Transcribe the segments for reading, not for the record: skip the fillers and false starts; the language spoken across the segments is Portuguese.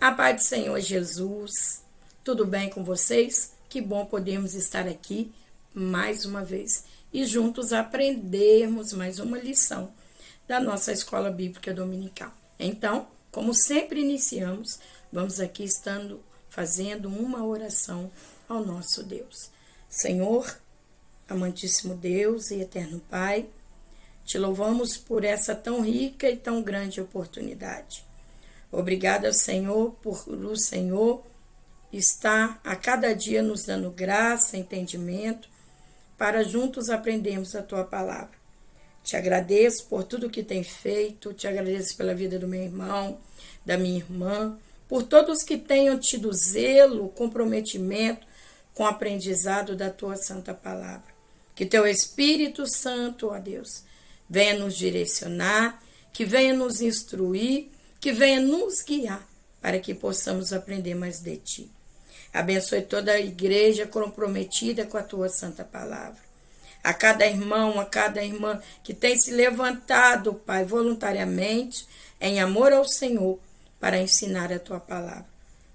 A paz do Senhor Jesus, tudo bem com vocês? Que bom podermos estar aqui mais uma vez e juntos aprendermos mais uma lição da nossa Escola Bíblica Dominical. Então, como sempre iniciamos, vamos aqui estando fazendo uma oração ao nosso Deus. Senhor, amantíssimo Deus e eterno Pai, te louvamos por essa tão rica e tão grande oportunidade. Obrigada, Senhor, por o Senhor estar a cada dia nos dando graça, entendimento, para juntos aprendermos a Tua palavra. Te agradeço por tudo que tem feito, te agradeço pela vida do meu irmão, da minha irmã, por todos que tenham tido zelo, comprometimento com o aprendizado da Tua santa palavra. Que Teu Espírito Santo, ó Deus, venha nos direcionar, que venha nos instruir, que venha nos guiar para que possamos aprender mais de Ti. Abençoe toda a igreja comprometida com a Tua santa palavra. A cada irmão, a cada irmã que tem se levantado, Pai, voluntariamente, em amor ao Senhor, para ensinar a Tua palavra.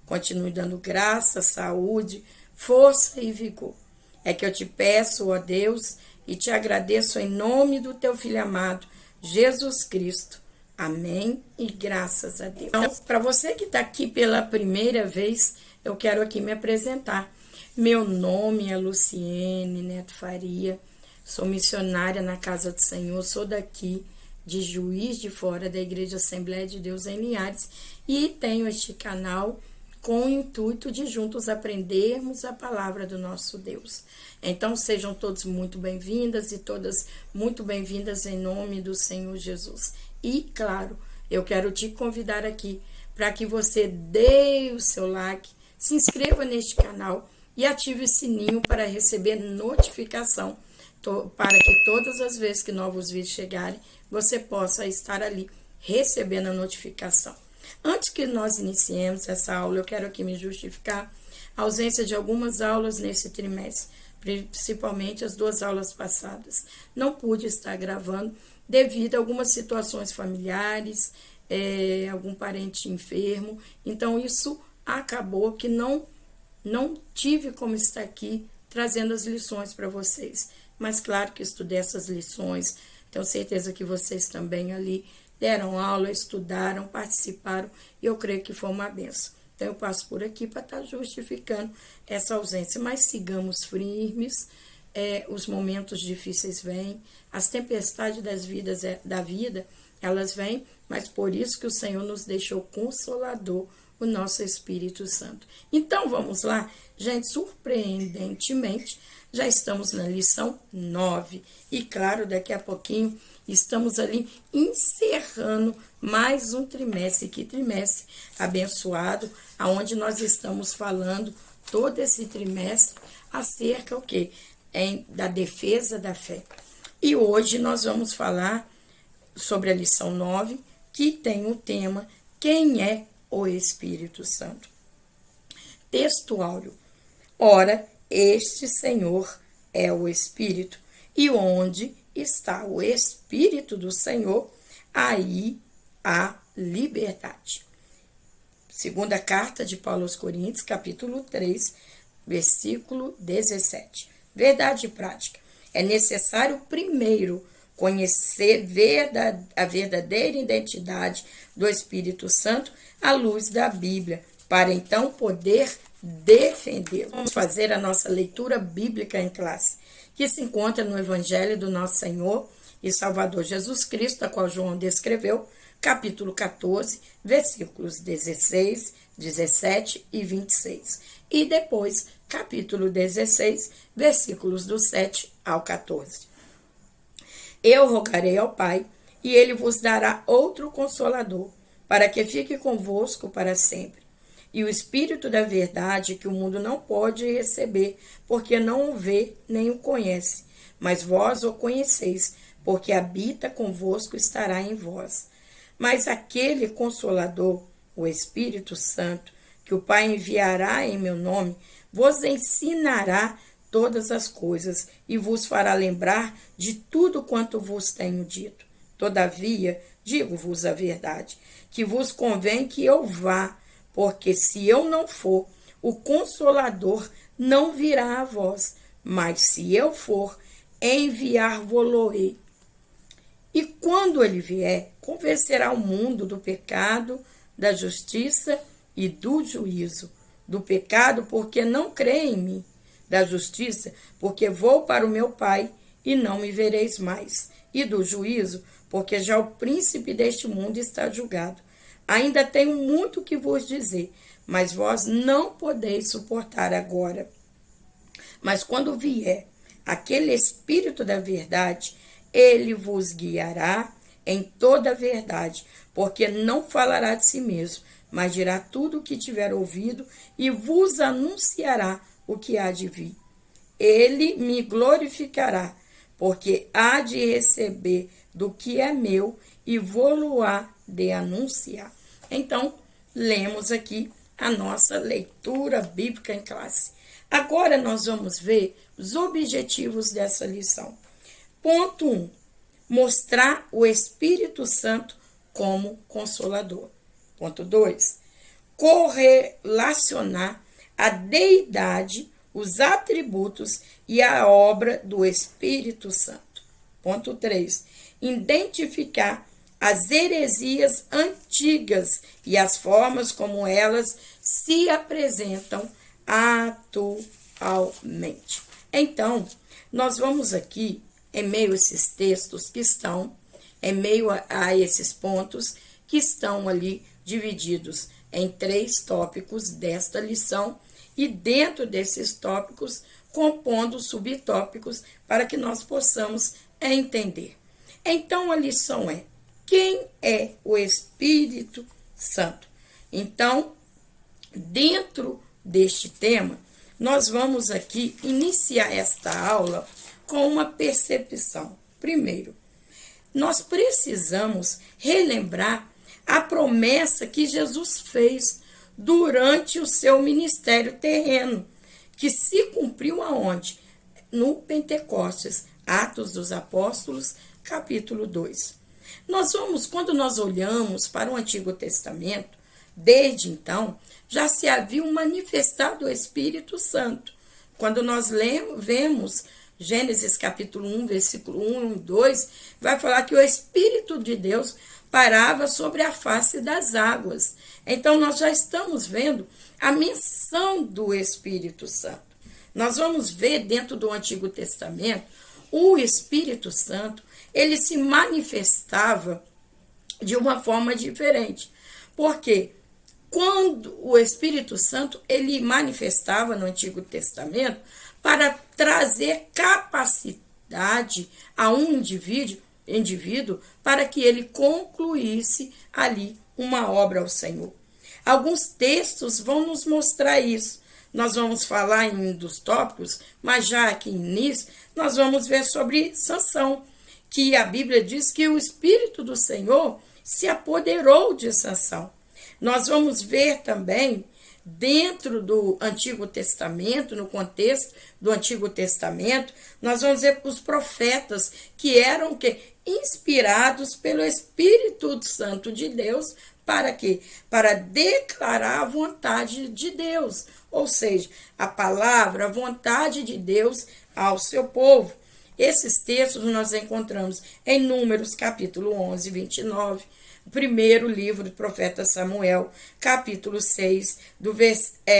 Continue dando graça, saúde, força e vigor. É que eu te peço, ó Deus, e te agradeço em nome do Teu Filho amado, Jesus Cristo. Amém e graças a Deus. Então, para você que está aqui pela primeira vez, eu quero aqui me apresentar. Meu nome é Luciene Neto Faria, sou missionária na Casa do Senhor, sou daqui de Juiz de Fora, da Igreja Assembleia de Deus em Linhares, e tenho este canal com o intuito de juntos aprendermos a palavra do nosso Deus. Então, sejam todos muito bem-vindas e todas muito bem-vindas em nome do Senhor Jesus. E, claro, eu quero te convidar aqui para que você dê o seu like, se inscreva neste canal e ative o sininho para receber notificação, para que todas as vezes que novos vídeos chegarem, você possa estar ali recebendo a notificação. Antes que nós iniciemos essa aula, eu quero aqui me justificar a ausência de algumas aulas nesse trimestre, principalmente as 2 aulas passadas. Não pude estar gravando devido a algumas situações familiares, algum parente enfermo. Então, isso acabou que não tive como estar aqui trazendo as lições para vocês. Mas, claro que estudei essas lições, tenho certeza que vocês também ali deram aula, estudaram, participaram, e eu creio que foi uma benção. Então, eu passo por aqui para estar justificando essa ausência. Mas sigamos firmes, os momentos difíceis vêm, as tempestades da vida, elas vêm, mas por isso que o Senhor nos deixou consolador, o nosso Espírito Santo. Então, vamos lá? Gente, surpreendentemente, já estamos na lição 9. E, claro, daqui a pouquinho, estamos ali encerrando mais um trimestre. Que trimestre abençoado, aonde nós estamos falando todo esse trimestre acerca o quê? Da defesa da fé. E hoje nós vamos falar sobre a lição 9, que tem o tema Quem é o Espírito Santo? Texto áureo. Ora, este Senhor é o Espírito, e onde está o Espírito do Senhor, aí há liberdade. Segunda carta de Paulo aos Coríntios, capítulo 3, versículo 17. Verdade prática. É necessário primeiro conhecer a verdadeira identidade do Espírito Santo à luz da Bíblia, para então poder defendê-lo. Vamos fazer a nossa leitura bíblica em classe, que se encontra no Evangelho do nosso Senhor e Salvador Jesus Cristo, a qual João descreveu, capítulo 14, versículos 16, 17 e 26. E depois, capítulo 16, versículos do 7 ao 14. Eu rogarei ao Pai, e ele vos dará outro Consolador, para que fique convosco para sempre. E o Espírito da verdade, que o mundo não pode receber, porque não o vê nem o conhece. Mas vós o conheceis, porque habita convosco e estará em vós. Mas aquele Consolador, o Espírito Santo, que o Pai enviará em meu nome, vos ensinará todas as coisas e vos fará lembrar de tudo quanto vos tenho dito. Todavia, digo-vos a verdade, que vos convém que eu vá, porque se eu não for, o Consolador não virá a vós, mas se eu for, enviar-vos-ei. E quando ele vier, convencerá o mundo do pecado, da justiça e do juízo. Do pecado, porque não crê em mim. Da justiça, porque vou para o meu Pai e não me vereis mais. E do juízo, porque já o príncipe deste mundo está julgado. Ainda tenho muito que vos dizer, mas vós não podeis suportar agora. Mas quando vier aquele Espírito da verdade, ele vos guiará em toda a verdade, porque não falará de si mesmo, mas dirá tudo o que tiver ouvido e vos anunciará o que há de vir. Ele me glorificará, porque há de receber do que é meu e vou-lo-á de anunciar. Então, lemos aqui a nossa leitura bíblica em classe. Agora nós vamos ver os objetivos dessa lição. Ponto 1. Mostrar o Espírito Santo como Consolador. Ponto 2. Correlacionar a deidade, os atributos e a obra do Espírito Santo. Ponto 3. Identificar as heresias antigas e as formas como elas se apresentam atualmente. Então, nós vamos aqui, em meio a esses textos que estão, em meio a esses pontos que estão ali divididos em 3 tópicos desta lição e dentro desses tópicos compondo subtópicos para que nós possamos entender. Então, a lição é: quem é o Espírito Santo? Então, dentro deste tema, nós vamos aqui iniciar esta aula com uma percepção. Primeiro, nós precisamos relembrar a promessa que Jesus fez durante o seu ministério terreno, que se cumpriu aonde? No Pentecostes, Atos dos Apóstolos, capítulo 2. Quando nós olhamos para o Antigo Testamento, desde então, já se havia manifestado o Espírito Santo. Quando nós vemos Gênesis capítulo 1, versículo 1 e 2, vai falar que o Espírito de Deus parava sobre a face das águas. Então, nós já estamos vendo a menção do Espírito Santo. Nós vamos ver dentro do Antigo Testamento, o Espírito Santo, ele se manifestava de uma forma diferente. Por quê? Quando o Espírito Santo, ele manifestava no Antigo Testamento para trazer capacidade a um indivíduo para que ele concluísse ali uma obra ao Senhor. Alguns textos vão nos mostrar isso. Nós vamos falar em um dos tópicos, mas já aqui nisso, nós vamos ver sobre Sansão, que a Bíblia diz que o Espírito do Senhor se apoderou de Sansão. Nós vamos ver também, dentro do Antigo Testamento, no contexto do Antigo Testamento, nós vamos ver os profetas que eram inspirados pelo Espírito Santo de Deus. Para quê? Para declarar a vontade de Deus, ou seja, a palavra, a vontade de Deus ao seu povo. Esses textos nós encontramos em Números, capítulo 11, 29, o primeiro livro do profeta Samuel, capítulo 6,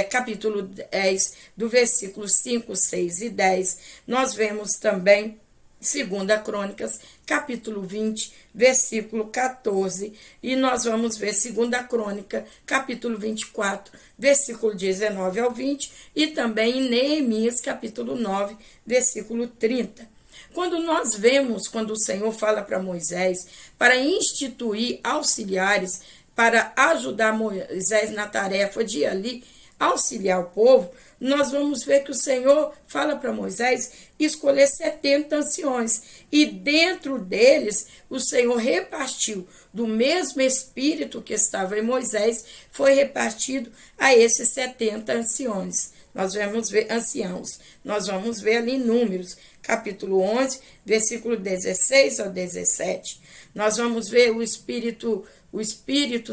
capítulo 10, do versículo 5, 6 e 10. Nós vemos também 2 Crônicas, capítulo 20, versículo 14, e nós vamos ver 2 Crônica, capítulo 24, versículo 19 ao 20, e também em Neemias, capítulo 9, versículo 30. Quando nós vemos, quando o Senhor fala para Moisés, para instituir auxiliares, para ajudar Moisés na tarefa de ali auxiliar o povo, nós vamos ver que o Senhor fala para Moisés escolher 70 anciões. E dentro deles, o Senhor repartiu do mesmo Espírito que estava em Moisés, foi repartido a esses 70 anciões. Nós vamos ver anciãos. Nós vamos ver ali em Números, capítulo 11, versículo 16 ao 17. Nós vamos ver o Espírito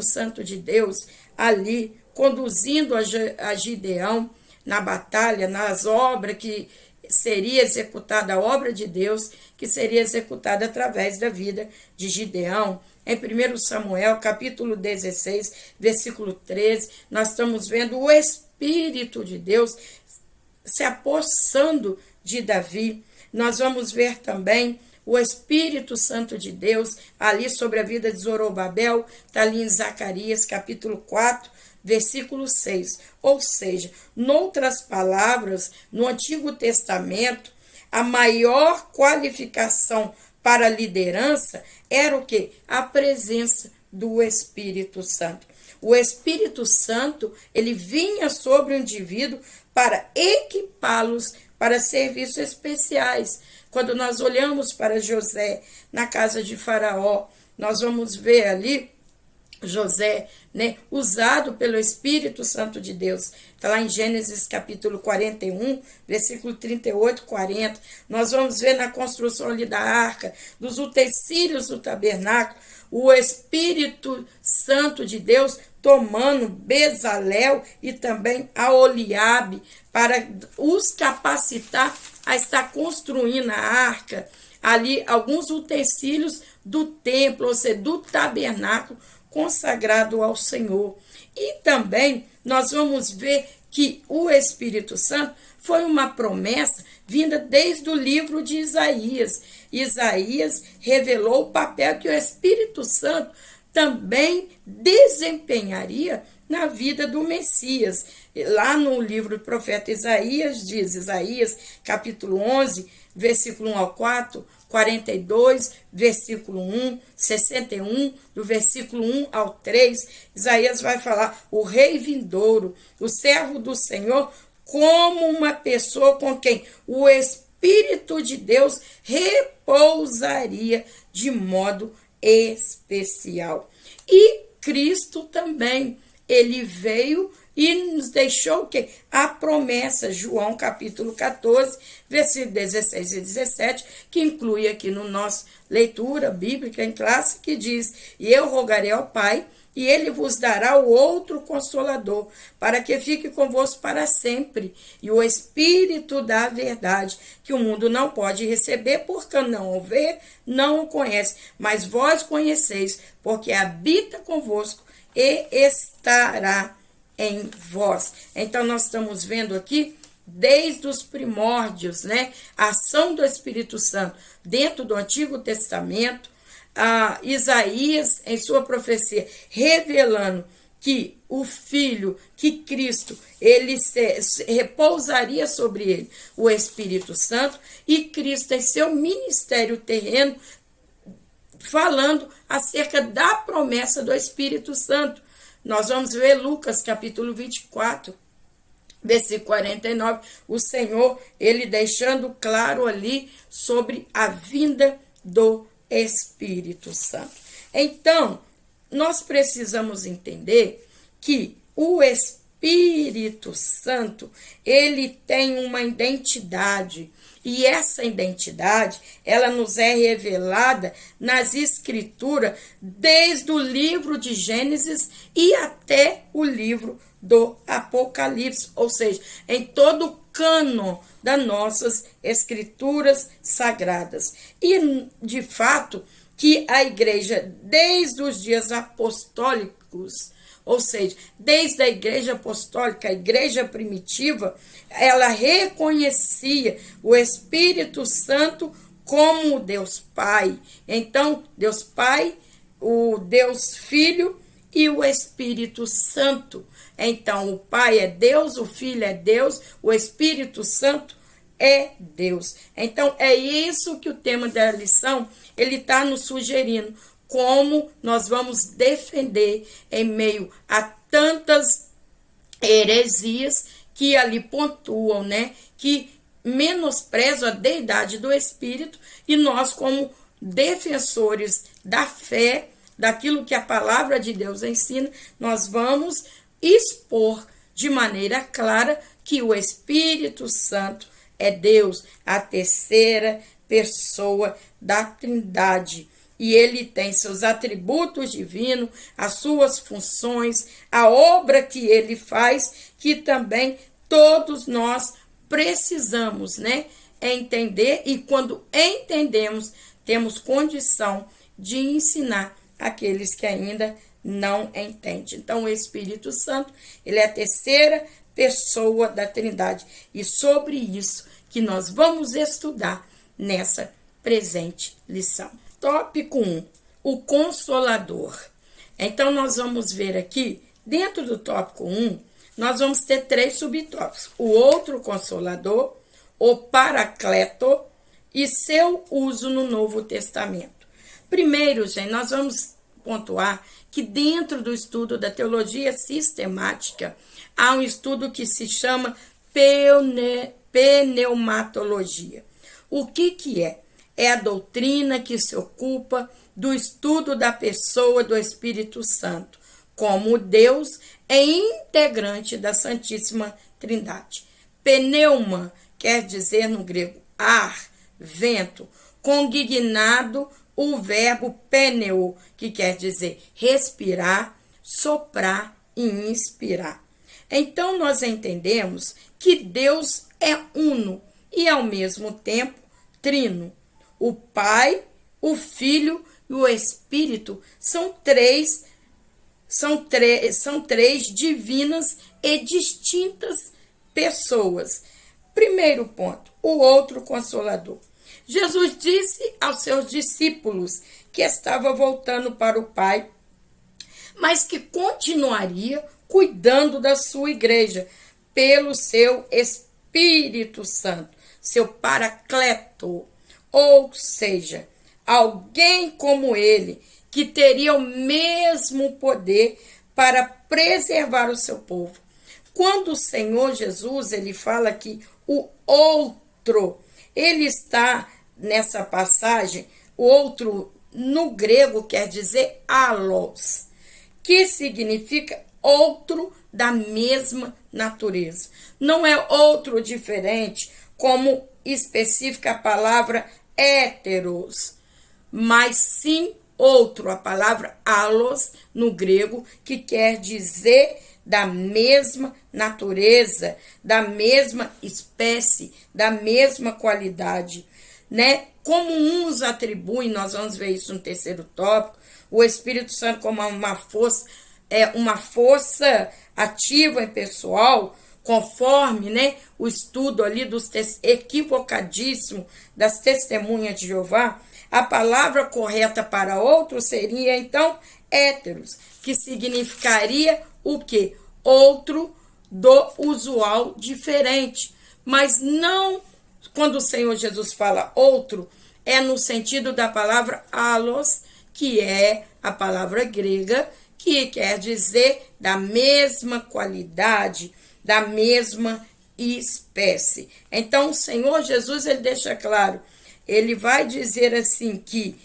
Santo de Deus ali conduzindo a Gideão na batalha, nas obras que seria executada, a obra de Deus que seria executada através da vida de Gideão. Em 1 Samuel, capítulo 16, versículo 13, nós estamos vendo o Espírito de Deus se apossando de Davi. Nós vamos ver também o Espírito Santo de Deus ali sobre a vida de Zorobabel, está ali em Zacarias, capítulo 4, versículo 6. Ou seja, noutras palavras, no Antigo Testamento, a maior qualificação para a liderança era o quê? A presença do Espírito Santo. O Espírito Santo, ele vinha sobre o indivíduo para equipá-los para serviços especiais. Quando nós olhamos para José na casa de Faraó, nós vamos ver ali José, né, usado pelo Espírito Santo de Deus. Está lá em Gênesis capítulo 41, versículo 38, 40. Nós vamos ver na construção ali da arca, dos utensílios do tabernáculo, o Espírito Santo de Deus tomando Bezalel e também a Oliabe para os capacitar a estar construindo a arca, ali alguns utensílios do templo, ou seja, do tabernáculo consagrado ao Senhor. E também nós vamos ver que o Espírito Santo foi uma promessa vinda desde o livro de Isaías. Isaías revelou o papel que o Espírito Santo também desempenharia na vida do Messias. Lá no livro do profeta Isaías, diz Isaías, capítulo 11, versículo 1 ao 4, 42, versículo 1, 61, do versículo 1 ao 3, Isaías vai falar o rei vindouro, o servo do Senhor, como uma pessoa com quem o Espírito de Deus repousaria de modo especial. E Cristo também, ele veio e nos deixou o quê? A promessa, João capítulo 14, versículo 16 e 17, que inclui aqui no nosso leitura bíblica em classe, que diz: e eu rogarei ao Pai, e ele vos dará o outro Consolador, para que fique convosco para sempre, e o Espírito da verdade, que o mundo não pode receber, porque não o vê, não o conhece, mas vós conheceis, porque habita convosco e estará em vós. Então nós estamos vendo aqui desde os primórdios, né, a ação do Espírito Santo dentro do Antigo Testamento, Isaías em sua profecia revelando que o Filho, que Cristo, ele repousaria sobre ele o Espírito Santo, e Cristo em seu ministério terreno falando acerca da promessa do Espírito Santo. Nós vamos ver Lucas capítulo 24, versículo 49, o Senhor, ele deixando claro ali sobre a vinda do Espírito Santo. Então, nós precisamos entender que o Espírito Santo, ele tem uma identidade, e essa identidade, ela nos é revelada nas Escrituras, desde o livro de Gênesis e até o livro do Apocalipse, ou seja, em todo o cânon das nossas Escrituras sagradas. E, de fato, que a igreja, desde os dias apostólicos, ou seja, desde a igreja apostólica, a igreja primitiva, ela reconhecia o Espírito Santo como Deus Pai. Então, Deus Pai, o Deus Filho e o Espírito Santo. Então, o Pai é Deus, o Filho é Deus, o Espírito Santo é Deus. Então, é isso que o tema da lição, ele está nos sugerindo. Como nós vamos defender em meio a tantas heresias que ali pontuam, né? Que menosprezam a deidade do Espírito, e nós, como defensores da fé, daquilo que a palavra de Deus ensina, nós vamos expor de maneira clara que o Espírito Santo é Deus, a terceira pessoa da Trindade. e ele tem seus atributos divinos, as suas funções, a obra que ele faz, que também todos nós precisamos, né, entender, e quando entendemos, temos condição de ensinar aqueles que ainda não entendem. Então, o Espírito Santo, ele é a terceira pessoa da Trindade, e sobre isso que nós vamos estudar nessa presente lição. Tópico 1, o Consolador. Então, nós vamos ver aqui, dentro do tópico 1, nós vamos ter 3 subtópicos. O outro Consolador, o Paracleto e seu uso no Novo Testamento. Primeiro, gente, nós vamos pontuar que dentro do estudo da teologia sistemática, há um estudo que se chama pneumatologia. O que é? É a doutrina que se ocupa do estudo da pessoa do Espírito Santo, como Deus é integrante da Santíssima Trindade. Pneuma quer dizer no grego ar, vento, congignado o verbo pneu, que quer dizer respirar, soprar e inspirar. Então, nós entendemos que Deus é uno e, ao mesmo tempo, trino. O Pai, o Filho e o Espírito são três divinas e distintas pessoas. Primeiro ponto, o outro Consolador. Jesus disse aos seus discípulos que estava voltando para o Pai, mas que continuaria cuidando da sua igreja pelo seu Espírito Santo, seu Paracleto, ou seja, alguém como ele, que teria o mesmo poder para preservar o seu povo. Quando o Senhor Jesus, ele fala que o outro, ele está nessa passagem, o outro no grego quer dizer allos, que significa outro da mesma natureza. Não é outro diferente, como especifica a palavra héteros, mas sim outro, a palavra allos no grego, que quer dizer da mesma natureza, da mesma espécie, da mesma qualidade, né? Como uns atribuem, nós vamos ver isso no terceiro tópico, o Espírito Santo como uma força ativa e pessoal, conforme, né, o estudo ali dos equivocadíssimo das testemunhas de Jeová. A palavra correta para outro seria, então, héteros, que significaria o quê? Outro do usual, diferente. Mas não, quando o Senhor Jesus fala outro, é no sentido da palavra allos, que é a palavra grega, que quer dizer da mesma qualidade, da mesma espécie. Então, o Senhor Jesus, ele deixa claro, ele vai dizer assim que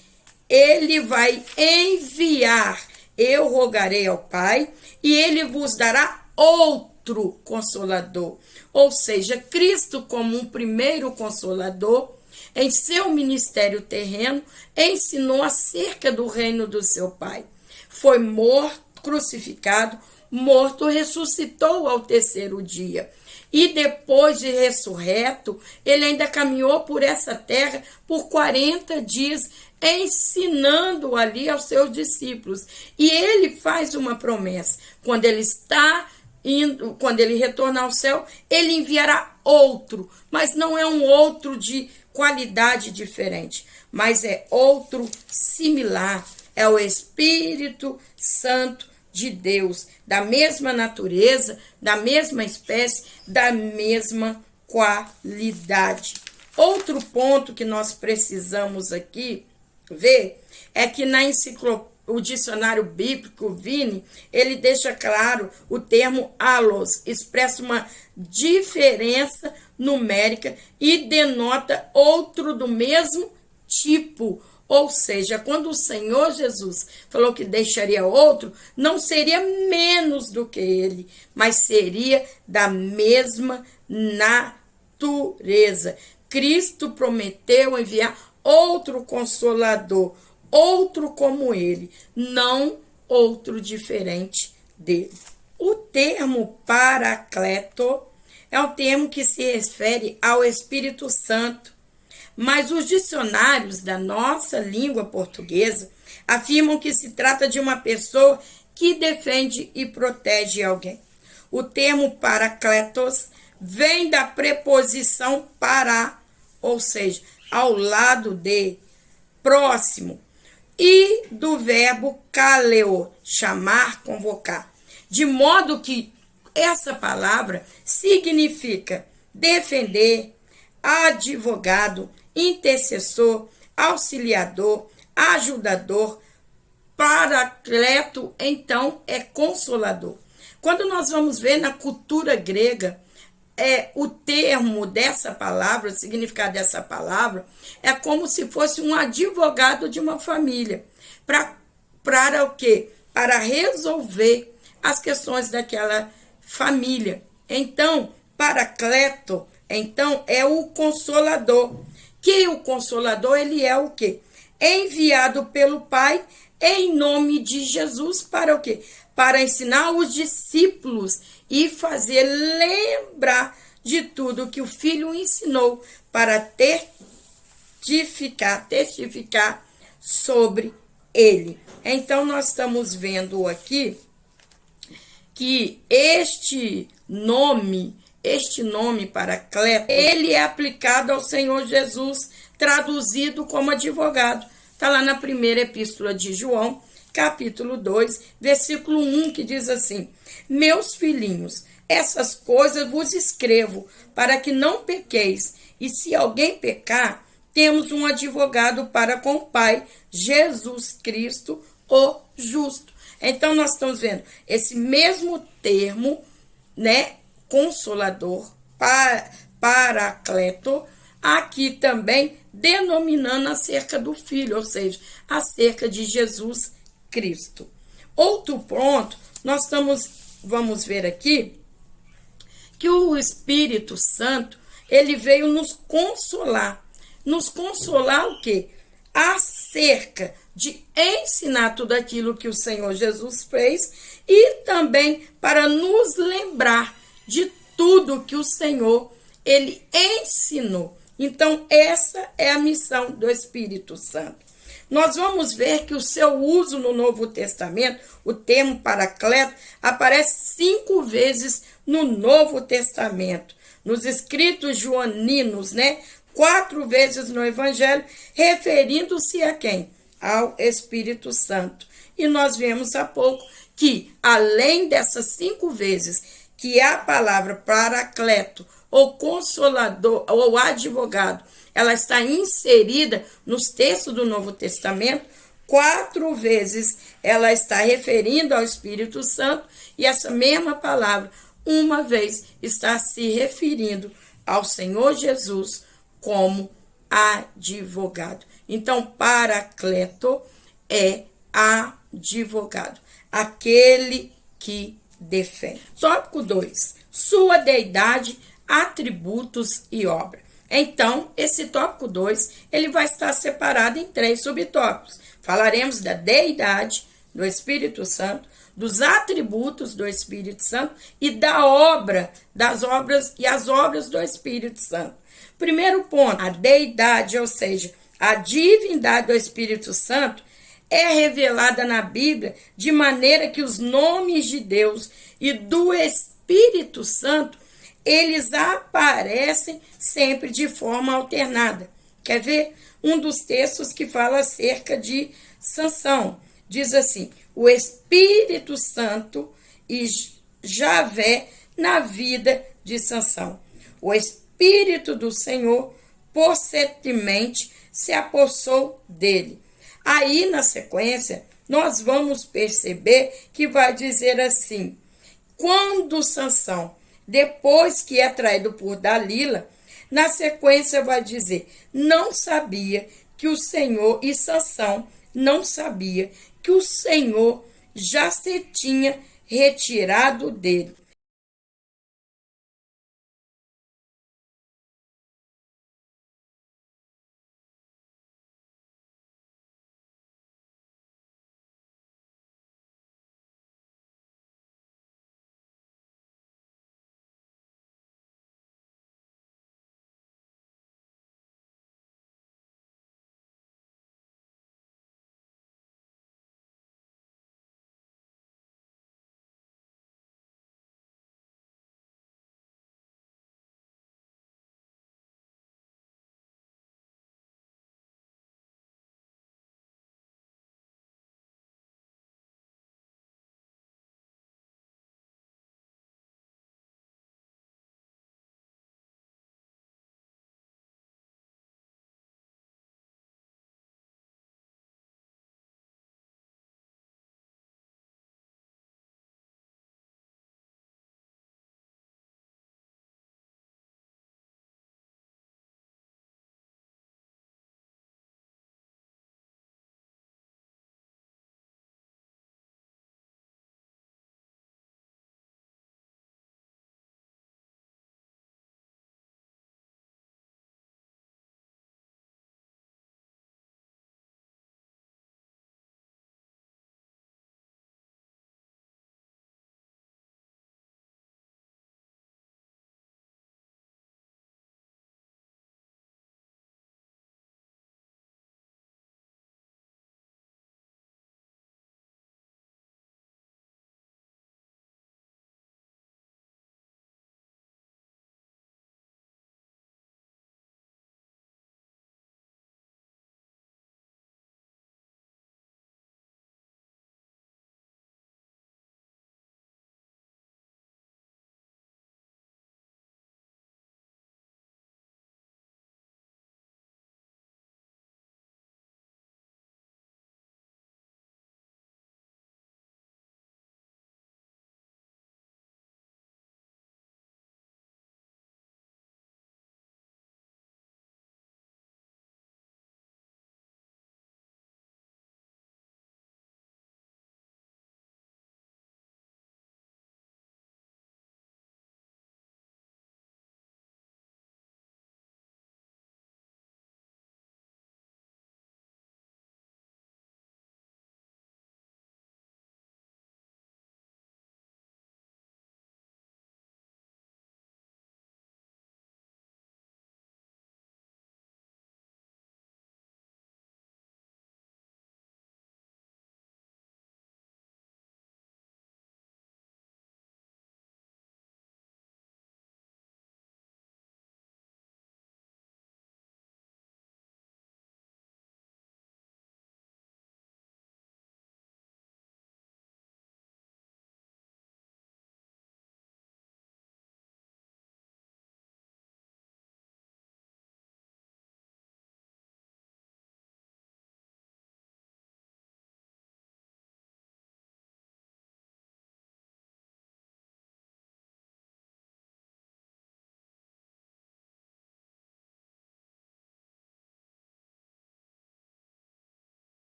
ele vai enviar, eu rogarei ao Pai, e ele vos dará outro Consolador. Ou seja, Cristo como um primeiro Consolador, em seu ministério terreno, ensinou acerca do reino do seu Pai. Foi morto, crucificado, morto, ressuscitou ao terceiro dia. E depois de ressurreto, ele ainda caminhou por essa terra por 40 dias, ensinando ali aos seus discípulos. E ele faz uma promessa. Quando ele está indo, quando ele retornar ao céu, ele enviará outro. Mas não é um outro de qualidade diferente, mas é outro similar. É o Espírito Santo de Deus, da mesma natureza, da mesma espécie, da mesma qualidade. Outro ponto que nós precisamos aqui ver é que o dicionário bíblico, Vini, ele deixa claro o termo allos, expressa uma diferença numérica e denota outro do mesmo tipo. Ou seja, quando o Senhor Jesus falou que deixaria outro, não seria menos do que ele, mas seria da mesma natureza. Cristo prometeu enviar outro Consolador, outro como ele, não outro diferente dele. O termo Paracleto é um termo que se refere ao Espírito Santo, mas os dicionários da nossa língua portuguesa afirmam que se trata de uma pessoa que defende e protege alguém. O termo Paracletos vem da preposição para, ou seja, ao lado de, próximo, e do verbo kaleo, chamar, convocar. De modo que essa palavra significa defender, advogado, intercessor, auxiliador, ajudador. Paracleto, então, é consolador. Quando nós vamos ver na cultura grega, o termo dessa palavra, o significado dessa palavra, é como se fosse um advogado de uma família. Para o quê? Para resolver as questões daquela família. Então, Paracleto, então, é o consolador. Que o consolador, ele é o quê? Enviado pelo Pai em nome de Jesus para o quê? Para ensinar os discípulos e fazer lembrar de tudo que o Filho ensinou para testificar sobre ele. Então, nós estamos vendo aqui que este nome Paracleto, ele é aplicado ao Senhor Jesus, traduzido como advogado. Está lá na primeira epístola de João, capítulo 2, versículo 1, que diz assim: meus filhinhos, essas coisas vos escrevo, para que não pequeis, e se alguém pecar, temos um advogado para com o Pai, Jesus Cristo, o justo. Então, nós estamos vendo esse mesmo termo, né, consolador, paracleto, aqui também denominando acerca do Filho, ou seja, acerca de Jesus Cristo. Outro ponto, vamos ver aqui, que o Espírito Santo, ele veio nos consolar. Nos consolar o quê? Acerca de ensinar tudo aquilo que o Senhor Jesus fez e também para nos lembrar de tudo que o Senhor, ele ensinou. Então, essa é a missão do Espírito Santo. Nós vamos ver que o seu uso no Novo Testamento, o termo paracleto, aparece 5 vezes no Novo Testamento. Nos escritos joaninos, né? 4 vezes no Evangelho, referindo-se a quem? Ao Espírito Santo. E nós vemos há pouco que, além dessas 5 vezes que a palavra paracleto, ou consolador, ou advogado, ela está inserida nos textos do Novo Testamento, 4 vezes ela está referindo ao Espírito Santo, e essa mesma palavra, uma vez, está se referindo ao Senhor Jesus como advogado. Então, paracleto é advogado, aquele que defende. Tópico 2. Sua deidade, atributos e obra. Então, esse tópico 2, ele vai estar separado em 3 subtópicos. Falaremos da deidade do Espírito Santo, dos atributos do Espírito Santo e da obra, das obras e as obras do Espírito Santo. Primeiro ponto, a deidade, ou seja, a divindade do Espírito Santo, é revelada na Bíblia de maneira que os nomes de Deus e do Espírito Santo, eles aparecem sempre de forma alternada. Quer ver? Um dos textos que fala acerca de Sansão. Diz assim: o Espírito Santo e Javé na vida de Sansão. O Espírito do Senhor possentemente se apossou dele. Aí, na sequência, nós vamos perceber que vai dizer assim: quando Sansão, depois que é traído por Dalila, na sequência vai dizer, não sabia que o Senhor, e Sansão não sabia que o Senhor já se tinha retirado dele.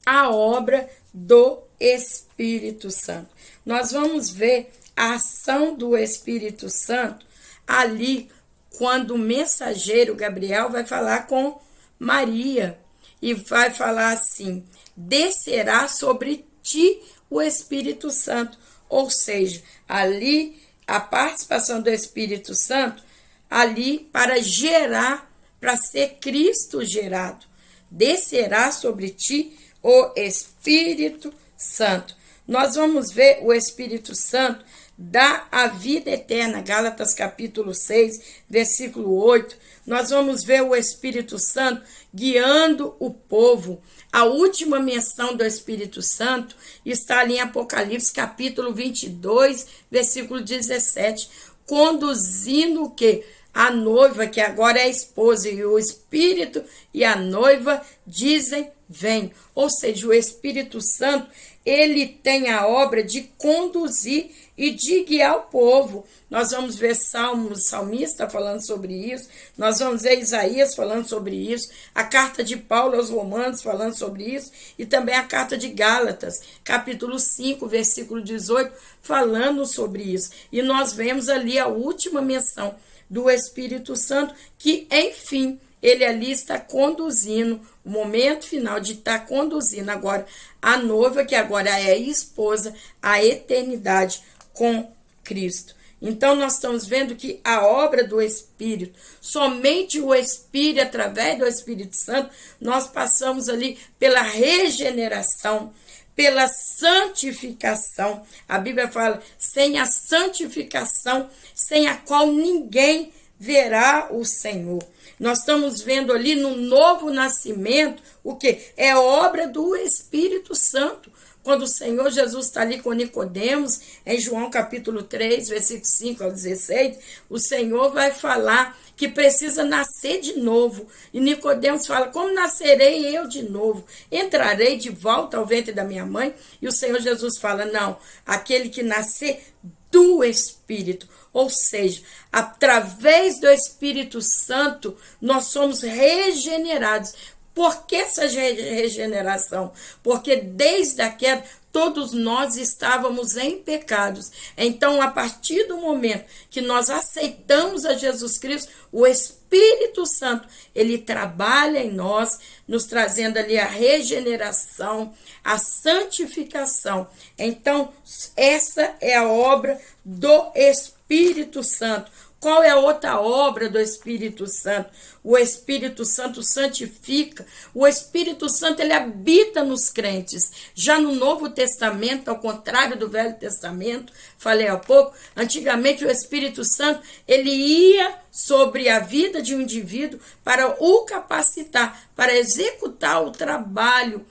a obra do Espírito Santo. Nós vamos ver a ação do Espírito Santo ali quando o mensageiro Gabriel vai falar com Maria e vai falar assim: descerá sobre ti o Espírito Santo. Ou seja, ali a participação do Espírito Santo ali para gerar, para ser Cristo gerado. Descerá sobre ti o Espírito Santo. Nós vamos ver o Espírito Santo dá a vida eterna, Gálatas capítulo 6, versículo 8. Nós vamos ver o Espírito Santo guiando o povo. A última menção do Espírito Santo está ali em Apocalipse capítulo 22, versículo 17, conduzindo o quê? A noiva, que agora é a esposa, e o Espírito e a noiva dizem: vem. Ou seja, o Espírito Santo, ele tem a obra de conduzir e de guiar o povo. Nós vamos ver salmista falando sobre isso, nós vamos ver Isaías falando sobre isso, a carta de Paulo aos Romanos falando sobre isso, e também a carta de Gálatas, capítulo 5, versículo 18, falando sobre isso. E nós vemos ali a última menção do Espírito Santo, que, enfim, ele ali está conduzindo, o momento final de estar conduzindo agora a noiva, que agora é a esposa, a eternidade com Cristo. Então, nós estamos vendo que a obra do Espírito, somente o Espírito, através do Espírito Santo, nós passamos ali pela regeneração, pela santificação. A Bíblia fala: sem a santificação, sem a qual ninguém verá o Senhor. Nós estamos vendo ali no novo nascimento o que? É obra do Espírito Santo. Quando o Senhor Jesus está ali com Nicodemos, em João capítulo 3, versículo 5 ao 16, o Senhor vai falar que precisa nascer de novo. E Nicodemos fala: como nascerei eu de novo? Entrarei de volta ao ventre da minha mãe? E o Senhor Jesus fala: não, aquele que nascer do Espírito. Ou seja, através do Espírito Santo, nós somos regenerados. Por que essa regeneração? Porque desde a queda, todos nós estávamos em pecados. Então, a partir do momento que nós aceitamos a Jesus Cristo, o Espírito Santo, ele trabalha em nós, nos trazendo ali a regeneração, a santificação. Então, essa é a obra do Espírito Santo. Qual é a outra obra do Espírito Santo? O Espírito Santo santifica. O Espírito Santo, ele habita nos crentes. Já no Novo Testamento, ao contrário do Velho Testamento, falei há pouco, antigamente o Espírito Santo, ele ia sobre a vida de um indivíduo para o capacitar, para executar o trabalho,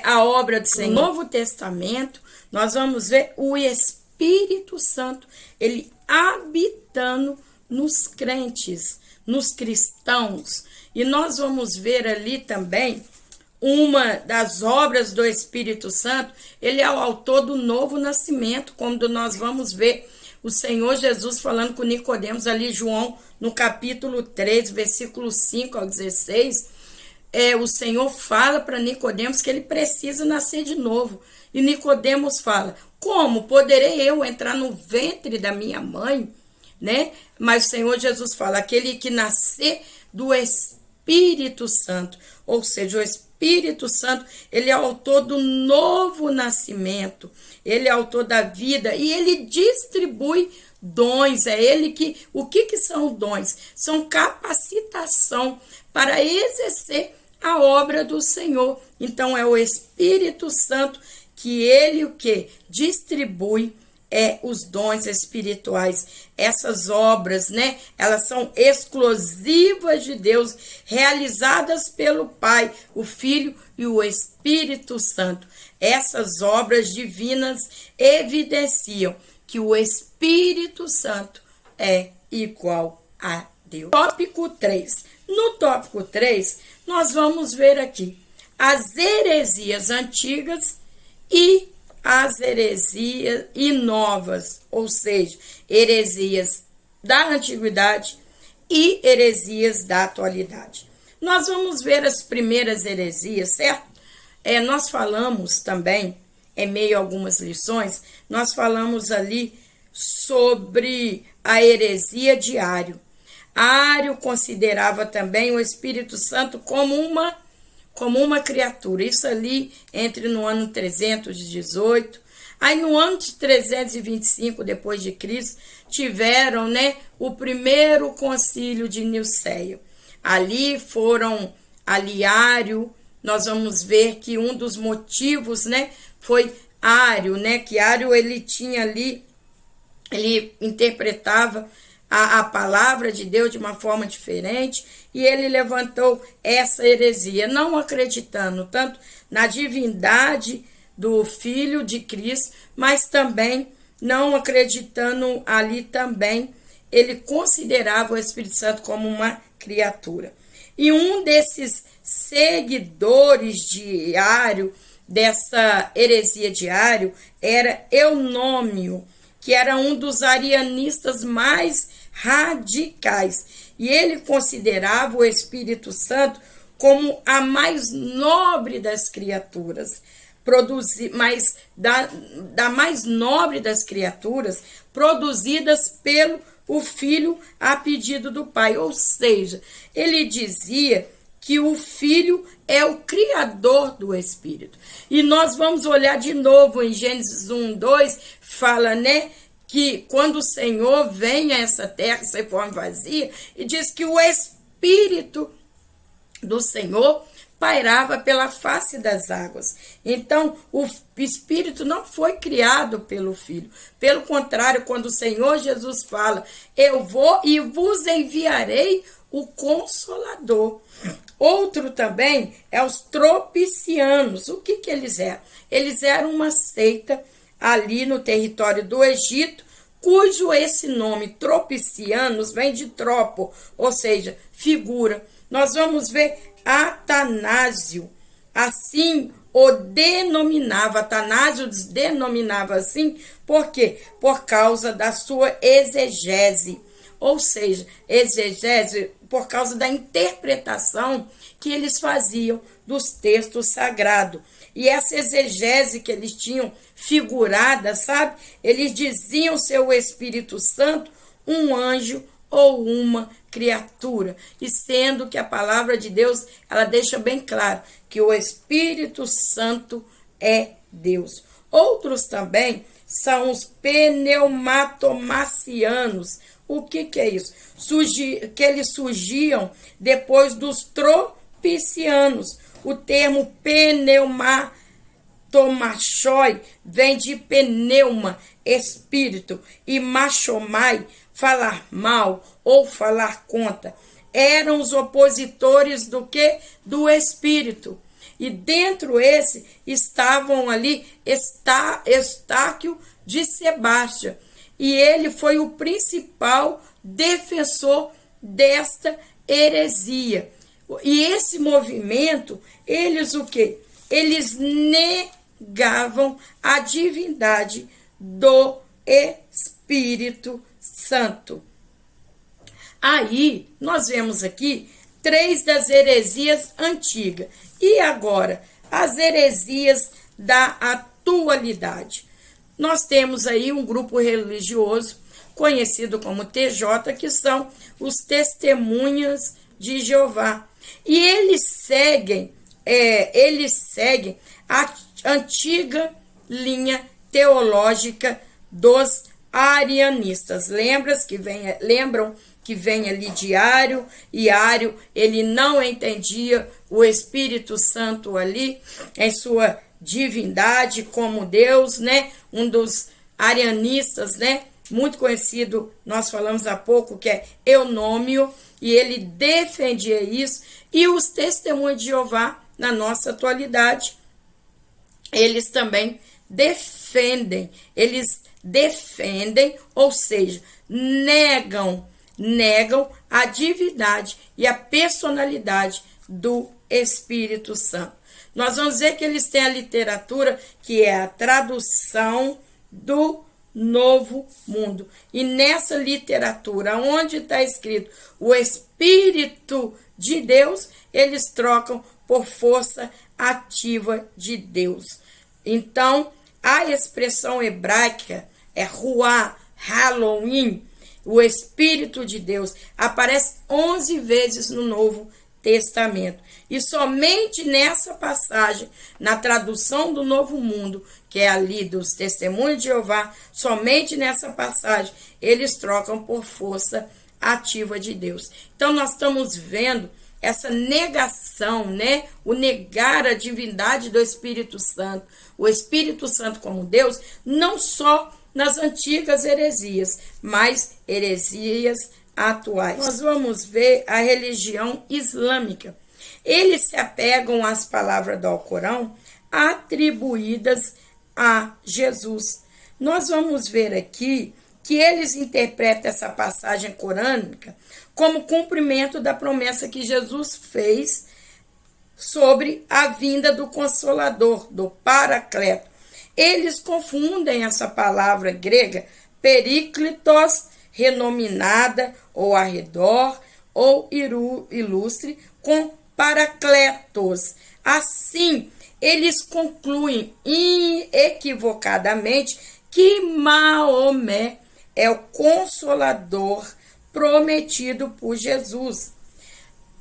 a obra do Senhor. No Novo Testamento, nós vamos ver o Espírito Santo, ele habitando nos crentes, nos cristãos. E nós vamos ver ali também uma das obras do Espírito Santo. Ele é o autor do novo nascimento, quando nós vamos ver o Senhor Jesus falando com Nicodemos ali, João, no capítulo 3, versículo 5 ao 16. O Senhor fala para Nicodemos que ele precisa nascer de novo. E Nicodemos fala: como poderei eu entrar no ventre da minha mãe? Né? Mas o Senhor Jesus fala: aquele que nascer do Espírito Santo. Ou seja, o Espírito Santo, ele é autor do novo nascimento, ele é autor da vida e ele distribui dons. É ele que... O que são dons? São capacitação para exercer a obra do Senhor. Então, é o Espírito Santo que ele o que? Distribui os dons espirituais. Essas obras, né? Elas são exclusivas de Deus, realizadas pelo Pai, o Filho e o Espírito Santo. Essas obras divinas evidenciam que o Espírito Santo é igual a Deus. Tópico 3. No tópico 3, nós vamos ver aqui as heresias antigas e as heresias e novas, ou seja, heresias da antiguidade e heresias da atualidade. Nós vamos ver as primeiras heresias, certo? nós falamos também, em meio a algumas lições, nós falamos ali sobre a heresia de Ário. Ário considerava também o Espírito Santo como uma criatura. Isso ali entre no ano 318. Aí no ano de 325 depois de Cristo, tiveram, o primeiro concílio de Nicéia. Ali foram Ário. Nós vamos ver que um dos motivos, foi Ário, que Ário ele tinha ali, ele interpretava a palavra de Deus de uma forma diferente, e ele levantou essa heresia, não acreditando tanto na divindade do Filho de Cristo, mas também não acreditando ali também, ele considerava o Espírito Santo como uma criatura. E um desses seguidores de Ário, dessa heresia de Ário, era Eunômio, que era um dos arianistas mais radicais. E ele considerava o Espírito Santo como a mais nobre das criaturas, da mais nobre das criaturas, produzidas pelo o Filho a pedido do Pai. Ou seja, ele dizia que o Filho é o criador do Espírito. E nós vamos olhar de novo em Gênesis 1:2, fala, que quando o Senhor vem a essa terra sem forma vazia, e diz que o Espírito do Senhor pairava pela face das águas. Então, o Espírito não foi criado pelo Filho. Pelo contrário, quando o Senhor Jesus fala, eu vou e vos enviarei o Consolador. Outro também é os tropicianos. O que eles eram? Eles eram uma seita ali no território do Egito, cujo esse nome, tropicianos, vem de tropo, ou seja, figura. Nós vamos ver Atanásio, assim o denominava, Atanásio denominava assim, por quê? Por causa da sua exegese, ou seja, exegese por causa da interpretação que eles faziam dos textos sagrados. E essa exegese que eles tinham figurada, sabe? Eles diziam ser o Espírito Santo um anjo ou uma criatura. E sendo que a palavra de Deus, ela deixa bem claro que o Espírito Santo é Deus. Outros também são os pneumatomacianos. O que é isso? Que eles surgiam depois dos tropicianos. O termo pneumatomachoi vem de pneuma, espírito, e machomai, falar mal ou falar contra. Eram os opositores do que? Do espírito. E dentro esse estavam ali Estáquio de Sebastião. E ele foi o principal defensor desta heresia. E esse movimento, eles o quê? Eles negavam a divindade do Espírito Santo. Aí, nós vemos aqui 3 das heresias antigas. E agora, as heresias da atualidade. Nós temos aí um grupo religioso conhecido como TJ, que são os Testemunhas de Jeová. E eles seguem a antiga linha teológica dos arianistas. Lembram que vem ali de Ário, e Ário, ele não entendia o Espírito Santo ali em sua divindade como Deus, um dos arianistas, muito conhecido, nós falamos há pouco, que é Eunômio, e ele defendia isso. E os Testemunhos de Jeová, na nossa atualidade, eles também defendem, ou seja, negam a divindade e a personalidade do Espírito Santo. Nós vamos ver que eles têm a literatura que é a tradução do Novo Mundo. E nessa literatura, onde está escrito o Espírito de Deus, eles trocam por força ativa de Deus. Então, a expressão hebraica é Ruá, Halloween, o Espírito de Deus, aparece 11 vezes no Novo Testamento. E somente nessa passagem, na tradução do Novo Mundo, que é ali dos Testemunhos de Jeová, somente nessa passagem, eles trocam por força ativa de Deus. Então, nós estamos vendo essa negação, né? O negar a divindade do Espírito Santo, o Espírito Santo como Deus, não só nas antigas heresias, mas heresias atuais. Nós vamos ver a religião islâmica. Eles se apegam às palavras do Alcorão atribuídas a Jesus. Nós vamos ver aqui que eles interpretam essa passagem corânica como cumprimento da promessa que Jesus fez sobre a vinda do Consolador, do Paracleto. Eles confundem essa palavra grega períclitos, renominada ou arredor, ou ilustre, com paracletos. Assim, eles concluem equivocadamente que Maomé é o Consolador prometido por Jesus.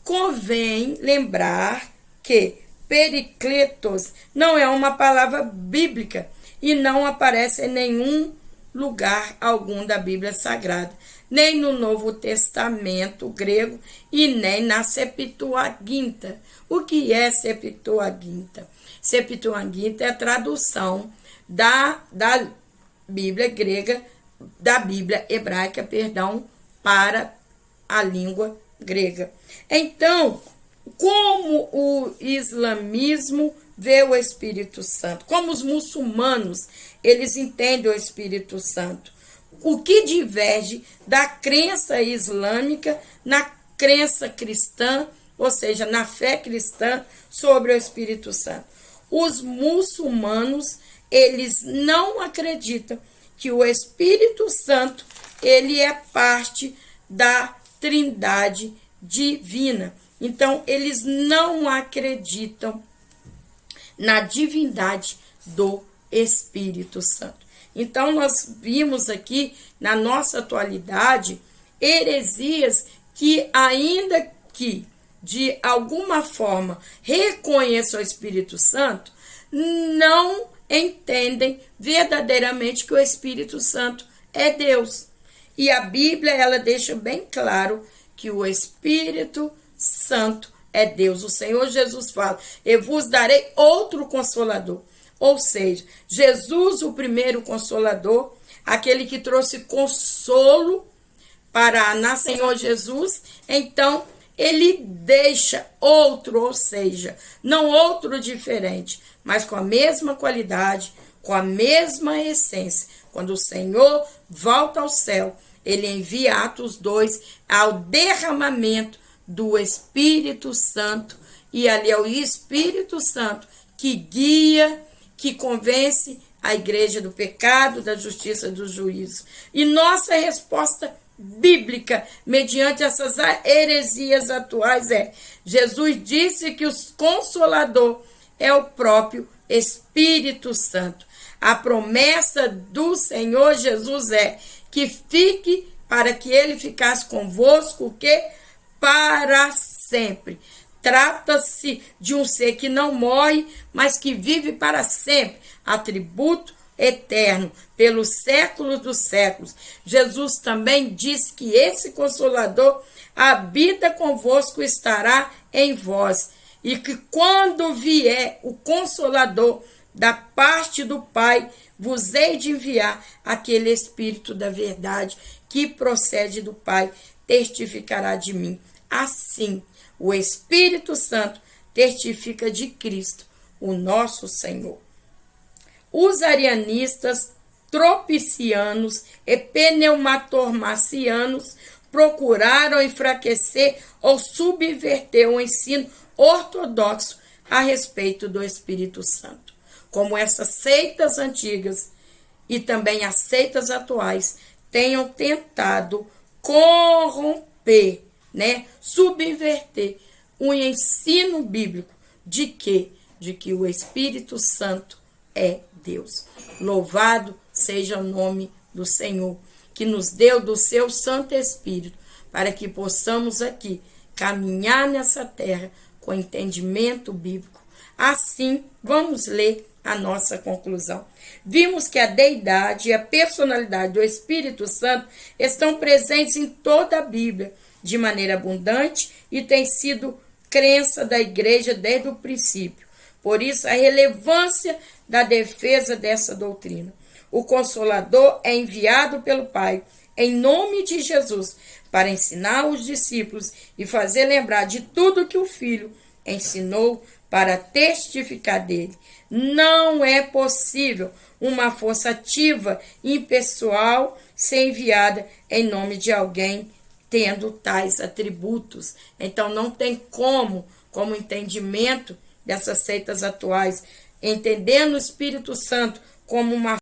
Convém lembrar que pericletos não é uma palavra bíblica e não aparece em nenhum lugar algum da Bíblia Sagrada, nem no Novo Testamento grego e nem na Septuaginta. O que é Septuaginta? Septuaginta é a tradução da Bíblia grega, da Bíblia hebraica, para a língua grega. Então, como o islamismo vê o Espírito Santo? Como os muçulmanos, eles entendem o Espírito Santo? O que diverge da crença islâmica na crença cristã, ou seja, na fé cristã sobre o Espírito Santo? Os muçulmanos, eles não acreditam que o Espírito Santo, ele é parte da Trindade divina. Então, eles não acreditam na divindade do Espírito Santo. Então, nós vimos aqui, na nossa atualidade, heresias que, ainda que de alguma forma reconheçam o Espírito Santo, não entendem verdadeiramente que o Espírito Santo é Deus. E a Bíblia, ela deixa bem claro que o Espírito Santo é Deus. O Senhor Jesus fala: eu vos darei outro Consolador. Ou seja, Jesus, o primeiro Consolador, aquele que trouxe consolo para a nação, Senhor Jesus, então ele deixa outro, ou seja, não outro diferente, mas com a mesma qualidade, com a mesma essência. Quando o Senhor volta ao céu, ele envia Atos 2 ao derramamento do Espírito Santo, e ali é o Espírito Santo que guia, que convence a igreja do pecado, da justiça, do juízo. E nossa resposta bíblica, mediante essas heresias atuais, é: Jesus disse que o Consolador é o próprio Espírito Santo. A promessa do Senhor Jesus é que fique, para que ele ficasse convosco, o quê? Para sempre. Trata-se de um ser que não morre, mas que vive para sempre, atributo eterno, pelos séculos dos séculos. Jesus também diz que esse Consolador habita convosco, estará em vós, e que quando vier o Consolador da parte do Pai, vos hei de enviar aquele Espírito da verdade que procede do Pai, testificará de mim. Assim, o Espírito Santo testifica de Cristo, o nosso Senhor. Os arianistas, tropicianos e pneumatormacianos procuraram enfraquecer ou subverter o ensino ortodoxo a respeito do Espírito Santo. Como essas seitas antigas e também as seitas atuais tenham tentado corromper, subverter o ensino bíblico de que de que o Espírito Santo é Deus. Louvado seja o nome do Senhor, que nos deu do seu Santo Espírito, para que possamos aqui caminhar nessa terra com entendimento bíblico. Assim, vamos ler a nossa conclusão. Vimos que a deidade e a personalidade do Espírito Santo estão presentes em toda a Bíblia, de maneira abundante, e tem sido crença da igreja desde o princípio. Por isso, a relevância da defesa dessa doutrina. O Consolador é enviado pelo Pai, em nome de Jesus, para ensinar os discípulos e fazer lembrar de tudo que o Filho ensinou, para testificar dele. Não é possível uma força ativa e impessoal ser enviada em nome de alguém tendo tais atributos. Então não tem como entendimento dessas seitas atuais, entendendo o Espírito Santo como uma